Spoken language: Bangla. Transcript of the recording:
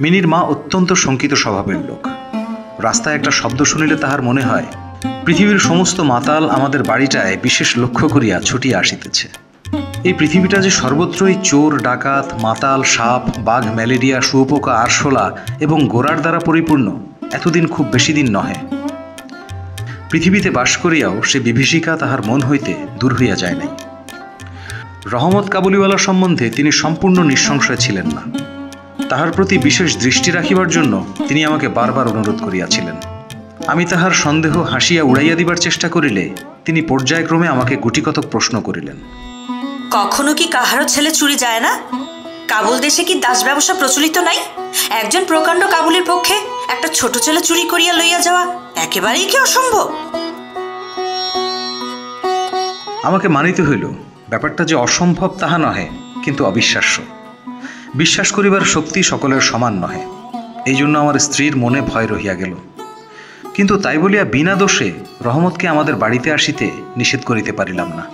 মিনির মা অত্যন্ত শঙ্কিত স্বভাবের লোক। রাস্তায় একটা শব্দ শুনিলে তাহার মনে হয় পৃথিবীর সমস্ত মাতাল আমাদের বাড়িটায় বিশেষ লক্ষ্য করিয়া ছুটিয়া আসিতেছে। এই পৃথিবীটা যে সর্বত্রই চোর, ডাকাত, মাতাল, সাপ, বাঘ, ম্যালেরিয়া, শুয়োপোকা, আরশোলা এবং গোরার দ্বারা পরিপূর্ণ এতদিন খুব বেশি দিন নহে। পৃথিবীতে বাস করিয়াও সে বিভীষিকা তাহার মন হইতে দূর হইয়া যায় নাই। রহমত কাবুলিওয়ালা সম্বন্ধে তিনি সম্পূর্ণ নিঃসংশয় ছিলেন না। তাহার প্রতি বিশেষ দৃষ্টি রাখিবার জন্য তিনি আমাকে বারবার অনুরোধ করিয়াছিলেন। আমি তাহার সন্দেহ হাসিয়া উড়াইয়া দিবার চেষ্টা করিলে তিনি পর্যায়ক্রমে আমাকে গুটিকতক প্রশ্ন করিলেন। কখনো কি কাহারও ছেলে চুরি যায় না? কাবুল দেশে কি দাস ব্যবসা প্রচলিত নাই? একজন প্রকাণ্ড কাবুলের পক্ষে একটা ছোট ছেলে চুরি করিয়া লইয়া যাওয়া একেবারেই কি অসম্ভব? আমাকে মানিতে হইল ব্যাপারটা যে অসম্ভব তাহা নহে, কিন্তু অবিশ্বাস্য। বিশ্বাস করিবার শক্তি সকলের সমান নহে। এই জন্য আমার স্ত্রীর মনে ভয় রহিয়া গেল। কিন্তু তাই বলিয়া বিনা দোষে রহমতকে আমাদের বাড়িতে আসিতে নিষেধ করিতে পারিলাম না।